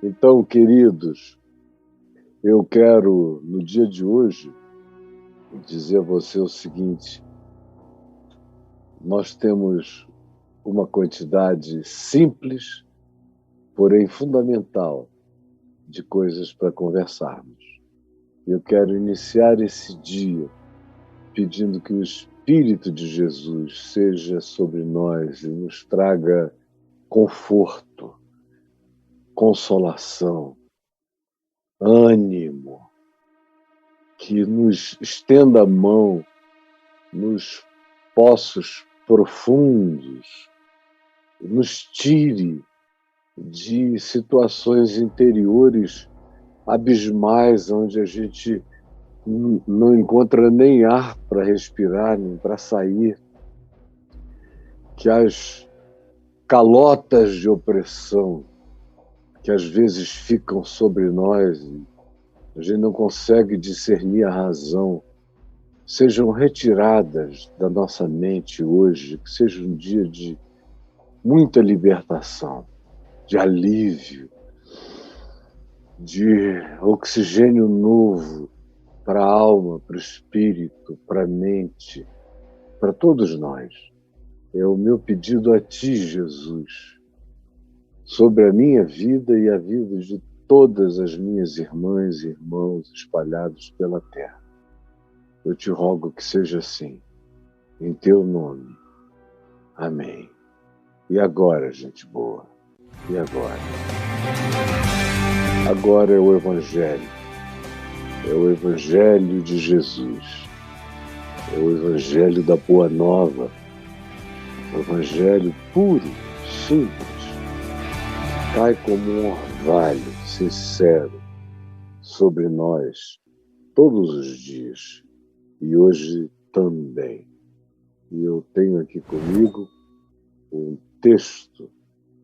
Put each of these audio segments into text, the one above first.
Então, queridos, eu quero, no dia de hoje, dizer a você o seguinte: nós temos uma quantidade simples, porém fundamental, de coisas para conversarmos. Eu quero iniciar esse dia pedindo que o Espírito de Jesus seja sobre nós e nos traga conforto, consolação, ânimo, que nos estenda a mão nos poços profundos, nos tire de situações interiores abismais, onde a gente não encontra nem ar para respirar, nem para sair, que as calotas de opressão que às vezes ficam sobre nós, a gente não consegue discernir a razão, sejam retiradas da nossa mente hoje, que seja um dia de muita libertação, de alívio, de oxigênio novo para a alma, para o espírito, para a mente, para todos nós. É o meu pedido a Ti, Jesus, sobre a minha vida e a vida de todas as minhas irmãs e irmãos espalhados pela terra. Eu te rogo que seja assim, em Teu nome. Amém. E agora, gente boa? E agora? Agora é o Evangelho. É o Evangelho de Jesus. É o Evangelho da Boa Nova. O Evangelho puro, simples. Cai como um orvalho sincero sobre nós todos os dias. E hoje também. E eu tenho aqui comigo um texto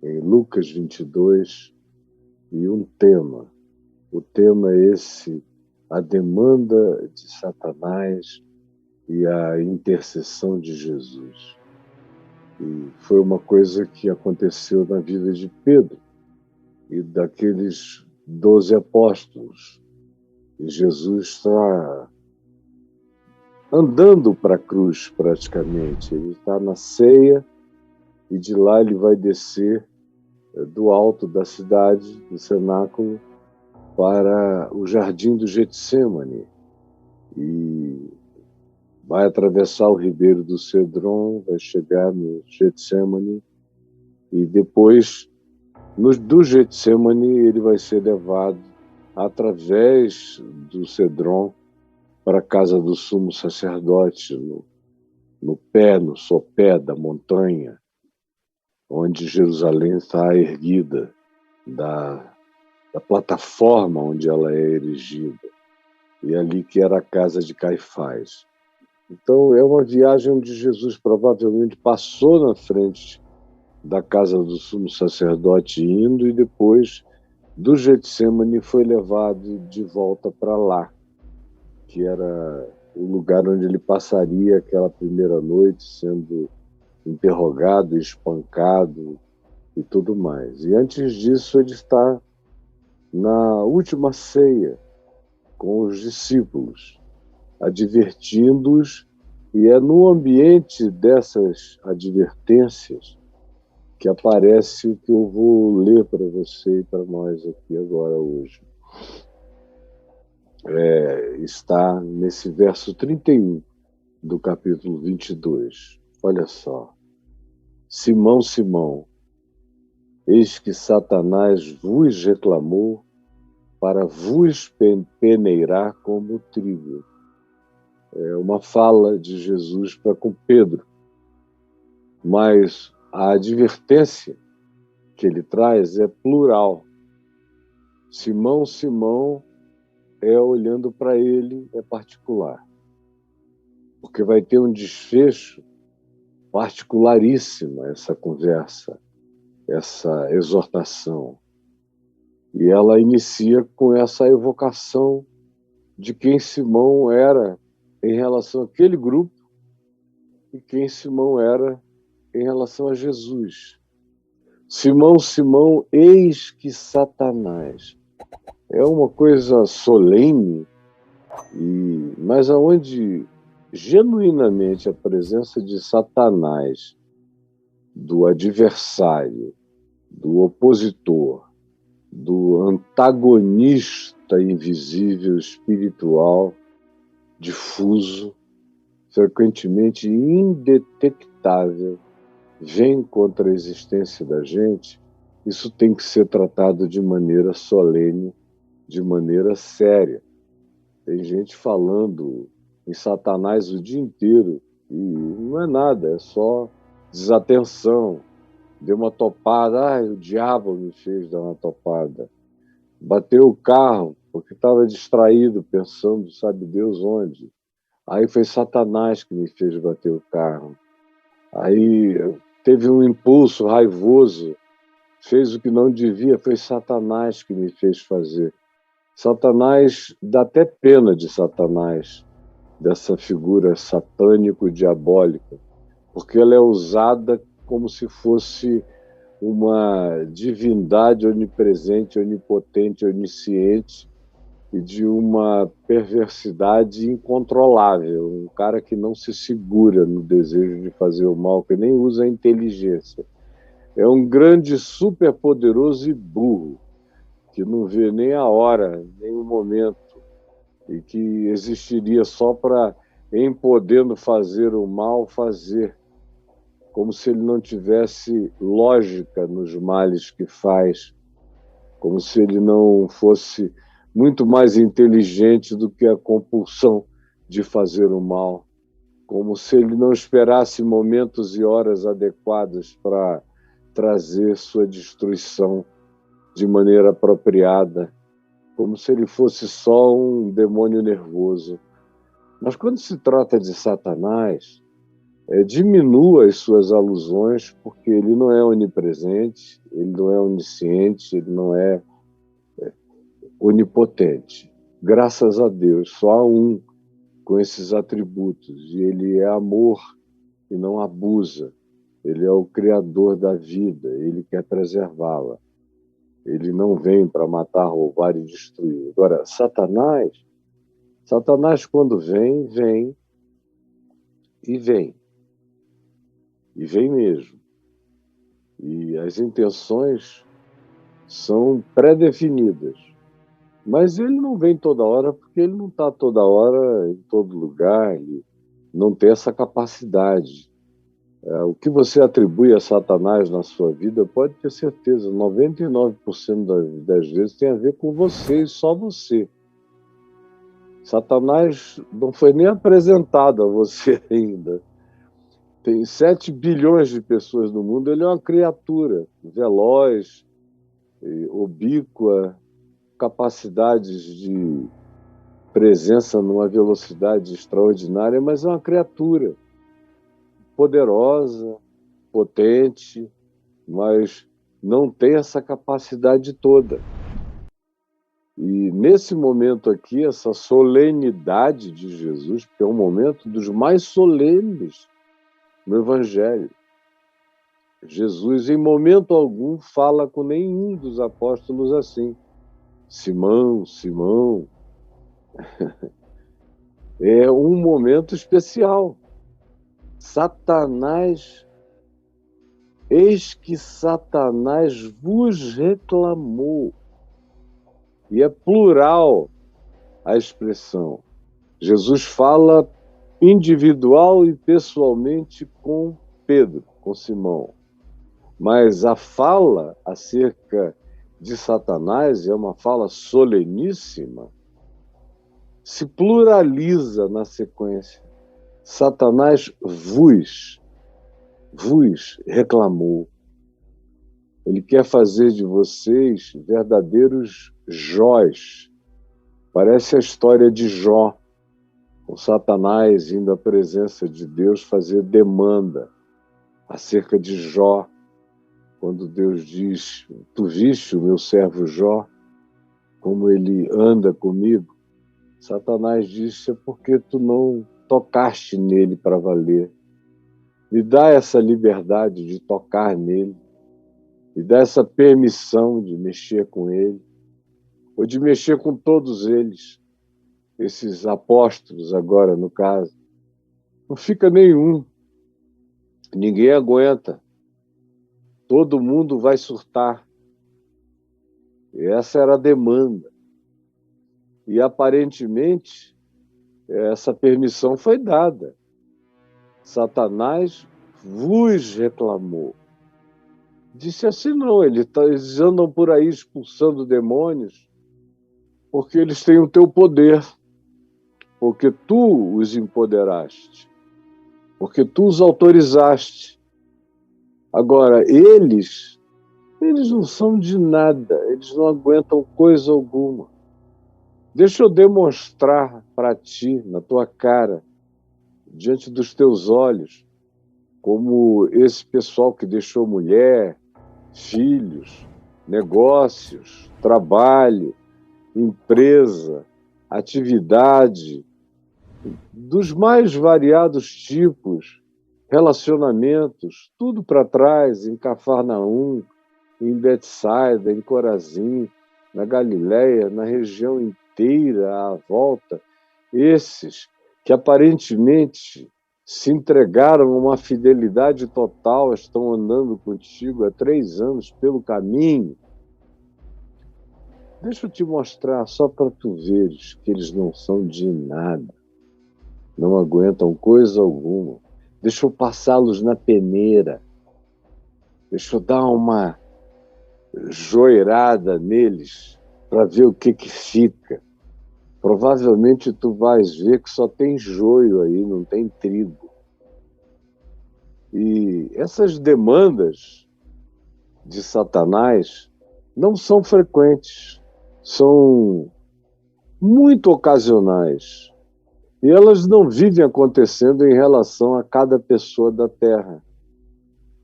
em Lucas 22 e um tema. O tema é esse: a demanda de Satanás e a intercessão de Jesus. E foi uma coisa que aconteceu na vida de Pedro e daqueles 12 apóstolos. E Jesus está andando para a cruz, praticamente. Ele está na ceia e de lá ele vai descer do alto da cidade, do cenáculo, para o jardim do Getsêmani. E vai atravessar o ribeiro do Cedron, vai chegar no Getsêmani e depois, do Getsêmani, ele vai ser levado através do Cedron para a casa do sumo sacerdote, no sopé da montanha, onde Jerusalém está erguida, da plataforma onde ela é erigida. E ali que era a casa de Caifás. Então, é uma viagem onde Jesus provavelmente passou na frente da casa do sumo sacerdote indo e depois do Getsêmani foi levado de volta para lá, que era o lugar onde ele passaria aquela primeira noite, sendo interrogado, espancado e tudo mais. E antes disso, ele está na última ceia com os discípulos, advertindo-os, e é no ambiente dessas advertências que aparece o que eu vou ler para você e para nós aqui agora hoje. Está nesse verso 31 do capítulo 22. Olha só. Simão, Simão, eis que Satanás vos reclamou para vos peneirar como trigo. É uma fala de Jesus para com Pedro. Mas a advertência que ele traz é plural. Simão, Simão, olhando para ele, é particular. Porque vai ter um desfecho particularíssimo essa conversa, essa exortação. E ela inicia com essa evocação de quem Simão era em relação àquele grupo e quem Simão era em relação a Jesus. Simão, Simão, eis que Satanás. É uma coisa solene, mas aonde genuinamente a presença de Satanás, do adversário, do opositor, do antagonista invisível, espiritual, difuso, frequentemente indetectável, vem contra a existência da gente, isso tem que ser tratado de maneira solene, de maneira séria. Tem gente falando em Satanás o dia inteiro e não é nada, é só desatenção. Deu uma topada, o diabo me fez dar uma topada. Bateu o carro porque estava distraído, pensando, sabe Deus onde. Aí foi Satanás que me fez bater o carro. Aí teve um impulso raivoso, fez o que não devia, foi Satanás que me fez fazer. Satanás, dá até pena de Satanás, dessa figura satânico-diabólica, porque ela é usada como se fosse uma divindade onipresente, onipotente, onisciente e de uma perversidade incontrolável, um cara que não se segura no desejo de fazer o mal, que nem usa a inteligência. É um grande superpoderoso e burro, que não vê nem a hora, nem o momento, e que existiria só para, em podendo fazer o mal, fazer, como se ele não tivesse lógica nos males que faz, como se ele não fosse muito mais inteligente do que a compulsão de fazer o mal, como se ele não esperasse momentos e horas adequados para trazer sua destruição de maneira apropriada, como se ele fosse só um demônio nervoso. Mas quando se trata de Satanás, diminua as suas alusões, porque ele não é onipresente, ele não é onisciente, ele não é onipotente. Graças a Deus, só há um com esses atributos, e ele é amor e não abusa. Ele é o criador da vida, ele quer preservá-la. Ele não vem para matar, roubar e destruir. Agora, Satanás quando vem, vem e vem. E vem mesmo. E as intenções são pré-definidas. Mas ele não vem toda hora, porque ele não está toda hora em todo lugar, ele não tem essa capacidade. O que você atribui a Satanás na sua vida, pode ter certeza, 99% das vezes tem a ver com você e só você. Satanás não foi nem apresentado a você ainda. Tem 7 bilhões de pessoas no mundo, ele é uma criatura veloz, ubíqua, capacidades de presença numa velocidade extraordinária, mas é uma criatura poderosa, potente, mas não tem essa capacidade toda. E nesse momento aqui, essa solenidade de Jesus, porque é um momento dos mais solenes no Evangelho. Jesus, em momento algum, fala com nenhum dos apóstolos assim. Simão, Simão. É um momento especial. Satanás, eis que Satanás vos reclamou. E é plural a expressão. Jesus fala individual e pessoalmente com Pedro, com Simão. Mas a fala acerca de Satanás é uma fala soleníssima, se pluraliza na sequência. Satanás vos reclamou. Ele quer fazer de vocês verdadeiros Jóis. Parece a história de Jó, com Satanás indo à presença de Deus fazer demanda acerca de Jó, quando Deus diz: tu viste o meu servo Jó, como ele anda comigo? Satanás disse: é porque tu não tocaste nele para valer. Me dá essa liberdade de tocar nele. e dá essa permissão de mexer com ele, ou de mexer com todos eles, esses apóstolos agora, no caso. Não fica nenhum, ninguém aguenta, todo mundo vai surtar. E essa era a demanda. E, aparentemente, essa permissão foi dada. Satanás vos reclamou. Disse assim, não, eles andam por aí expulsando demônios porque eles têm o teu poder, porque tu os empoderaste, porque tu os autorizaste. Agora, eles não são de nada, eles não aguentam coisa alguma. Deixa eu demonstrar para ti, na tua cara, diante dos teus olhos, como esse pessoal que deixou mulher, filhos, negócios, trabalho, empresa, atividade, dos mais variados tipos, relacionamentos, tudo para trás, em Cafarnaum, em Betsaida, em Corazim, na Galileia, na região inteira à volta, esses que aparentemente se entregaram a uma fidelidade total, estão andando contigo há 3 anos pelo caminho. Deixa eu te mostrar, só para tu veres que eles não são de nada, não aguentam coisa alguma. Deixa eu passá-los na peneira, deixa eu dar uma joeirada neles para ver o que fica. Provavelmente tu vais ver que só tem joio aí, não tem trigo. E essas demandas de Satanás não são frequentes, são muito ocasionais. E elas não vivem acontecendo em relação a cada pessoa da Terra.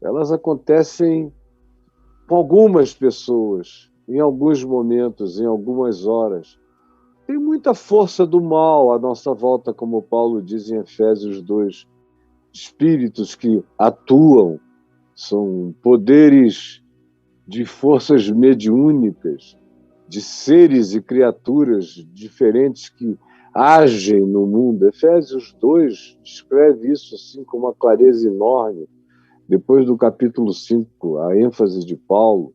Elas acontecem com algumas pessoas, em alguns momentos, em algumas horas. Tem muita força do mal à nossa volta, como Paulo diz em Efésios 2. Espíritos que atuam, são poderes de forças mediúnicas, de seres e criaturas diferentes que agem no mundo. Efésios 2 descreve isso assim com uma clareza enorme. Depois do capítulo 5, a ênfase de Paulo,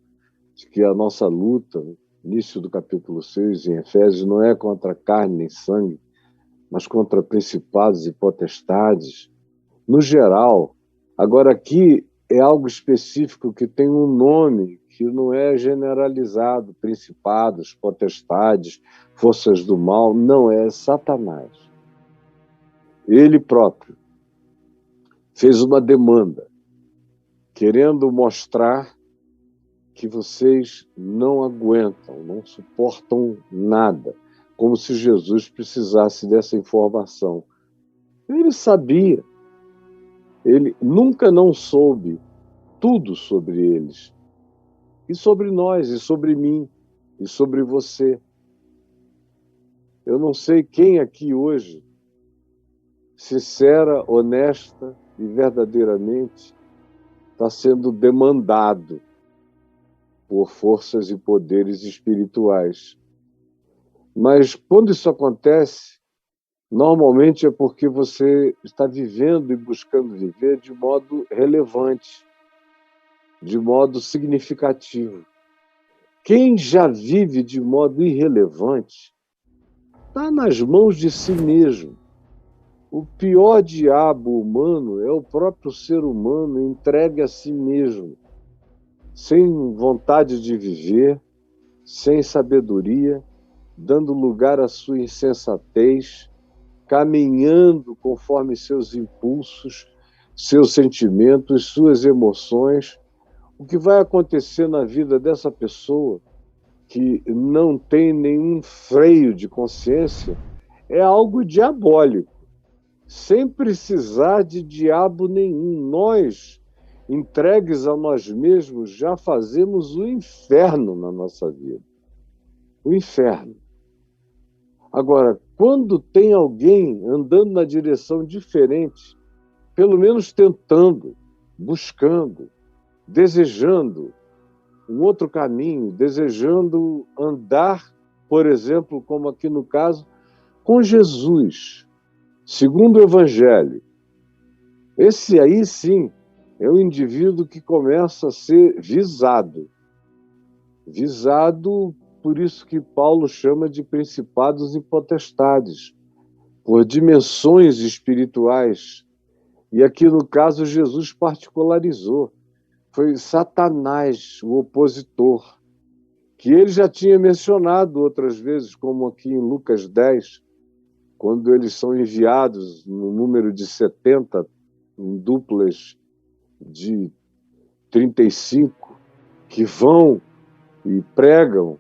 de que a nossa luta, no início do capítulo 6, em Efésios, não é contra carne nem sangue, mas contra principados e potestades, no geral. Agora, aqui é algo específico que tem um nome que não é generalizado, principados, potestades, forças do mal, não, é Satanás. Ele próprio fez uma demanda, querendo mostrar que vocês não aguentam, não suportam nada, como se Jesus precisasse dessa informação. Ele sabia, ele nunca não soube tudo sobre eles, e sobre nós, e sobre mim, e sobre você. Eu não sei quem aqui hoje, sincera, honesta e verdadeiramente, está sendo demandado por forças e poderes espirituais. Mas quando isso acontece, normalmente é porque você está vivendo e buscando viver de modo relevante, de modo significativo. Quem já vive de modo irrelevante está nas mãos de si mesmo. O pior diabo humano é o próprio ser humano entregue a si mesmo, sem vontade de viver, sem sabedoria, dando lugar à sua insensatez, caminhando conforme seus impulsos, seus sentimentos, suas emoções. O que vai acontecer na vida dessa pessoa que não tem nenhum freio de consciência é algo diabólico, sem precisar de diabo nenhum. Nós, entregues a nós mesmos, já fazemos o inferno na nossa vida. O inferno. Agora, quando tem alguém andando na direção diferente, pelo menos tentando, buscando, desejando, um outro caminho, desejando andar, por exemplo, como aqui no caso, com Jesus, segundo o Evangelho. Esse aí, sim, é o indivíduo que começa a ser visado. Visado, por isso que Paulo chama de principados e potestades, por dimensões espirituais. E aqui, no caso, Jesus particularizou. Foi Satanás, o opositor, que ele já tinha mencionado outras vezes, como aqui em Lucas 10, quando eles são enviados no número de 70, em duplas de 35, que vão e pregam,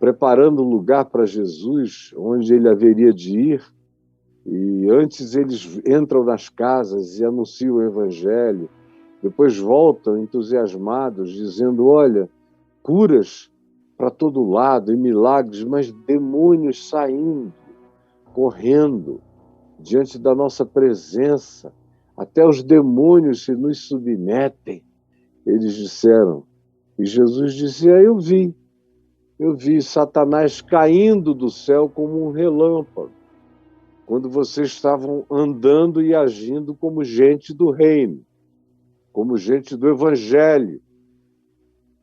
preparando o lugar para Jesus, onde ele haveria de ir. E antes eles entram nas casas e anunciam o Evangelho, depois voltam entusiasmados, dizendo, olha, curas para todo lado e milagres, mas demônios saindo, correndo diante da nossa presença. Até os demônios se nos submetem, eles disseram. E Jesus disse, eu vi Satanás caindo do céu como um relâmpago, quando vocês estavam andando e agindo como gente do reino, como gente do Evangelho.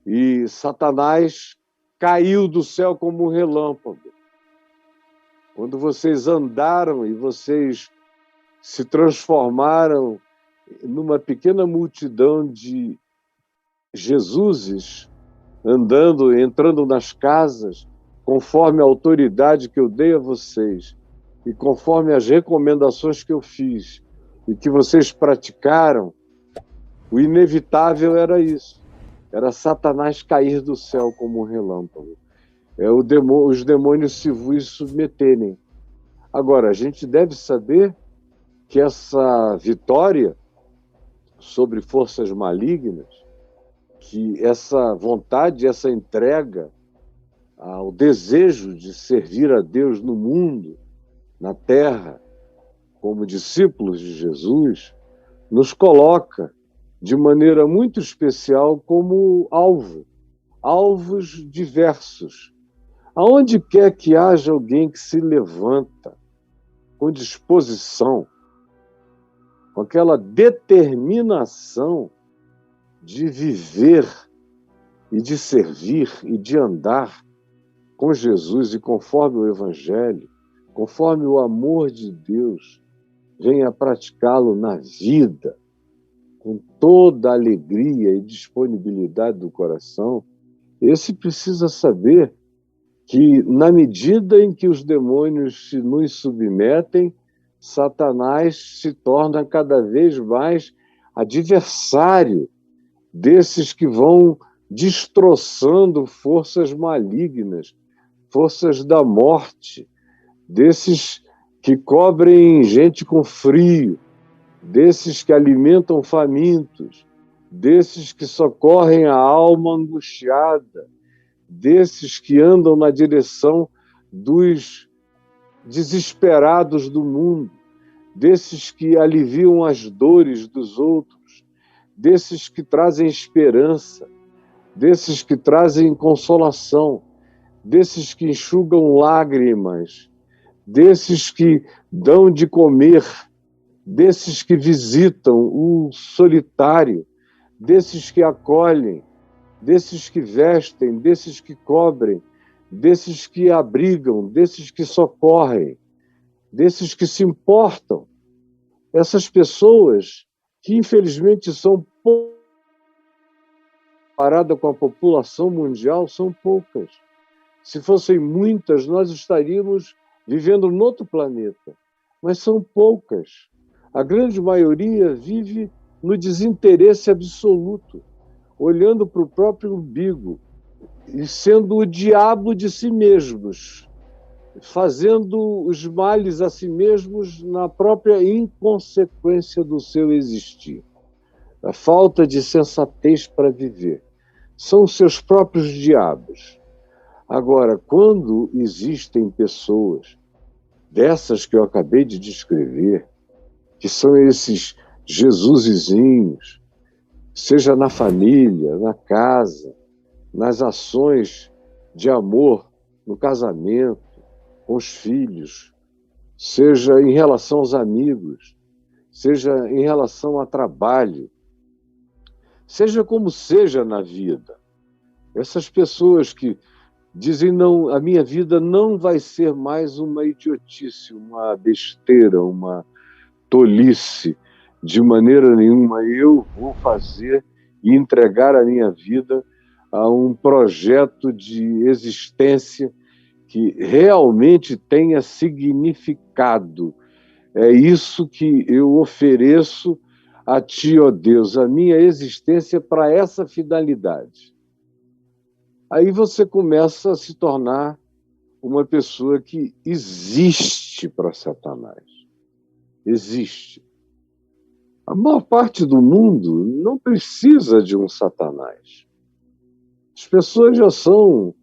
E Satanás caiu do céu como um relâmpago. Quando vocês andaram e vocês se transformaram numa pequena multidão de Jesuses, andando, entrando nas casas, conforme a autoridade que eu dei a vocês, e conforme as recomendações que eu fiz, e que vocês praticaram, o inevitável era isso. Era Satanás cair do céu como um relâmpago. Os demônios se vos submeterem. Agora, a gente deve saber que essa vitória sobre forças malignas, que essa vontade, essa entrega ao desejo de servir a Deus no mundo, na terra, como discípulos de Jesus, nos coloca de maneira muito especial como alvos diversos. Aonde quer que haja alguém que se levanta com disposição, com aquela determinação de viver e de servir e de andar com Jesus e conforme o Evangelho, conforme o amor de Deus, venha praticá-lo na vida, com toda a alegria e disponibilidade do coração, esse precisa saber que, na medida em que os demônios se nos submetem, Satanás se torna cada vez mais adversário desses que vão destroçando forças malignas, forças da morte, desses que cobrem gente com frio, desses que alimentam famintos, desses que socorrem a alma angustiada, desses que andam na direção dos desesperados do mundo, desses que aliviam as dores dos outros, desses que trazem esperança, desses que trazem consolação, desses que enxugam lágrimas, desses que dão de comer, desses que visitam o solitário, desses que acolhem, desses que vestem, desses que cobrem, desses que abrigam, desses que socorrem, desses que se importam. Essas pessoas que, infelizmente, são poucas, comparada com a população mundial, são poucas. Se fossem muitas, nós estaríamos vivendo noutro planeta. Mas são poucas. A grande maioria vive no desinteresse absoluto, olhando para o próprio umbigo e sendo o diabo de si mesmos, fazendo os males a si mesmos na própria inconsequência do seu existir. A falta de sensatez para viver. São seus próprios diabos. Agora, quando existem pessoas dessas que eu acabei de descrever, que são esses Jesusezinhos, seja na família, na casa, nas ações de amor, no casamento, com os filhos, seja em relação aos amigos, seja em relação a trabalho, seja como seja na vida. Essas pessoas que dizem, não, a minha vida não vai ser mais uma idiotice, uma besteira, uma tolice, de maneira nenhuma. Eu vou fazer e entregar a minha vida a um projeto de existência que realmente tenha significado. É isso que eu ofereço a Ti, ó Deus, a minha existência para essa finalidade. Aí você começa a se tornar uma pessoa que existe para Satanás. Existe. A maior parte do mundo não precisa de um Satanás. As pessoas já são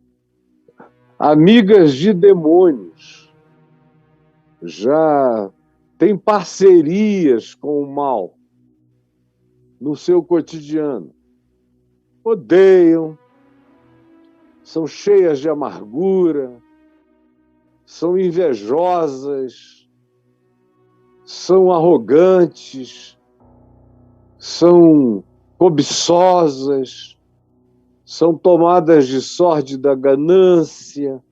amigas de demônios, já têm parcerias com o mal no seu cotidiano. Odeiam, são cheias de amargura, são invejosas, são arrogantes, são cobiçosas, são tomadas de sórdida ganância,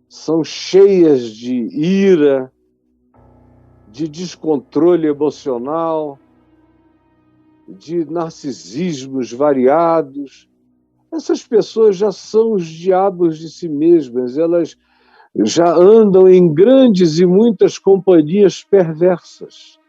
são cheias de ira, de descontrole emocional, de narcisismos variados. Essas pessoas já são os diabos de si mesmas, elas já andam em grandes e muitas companhias perversas.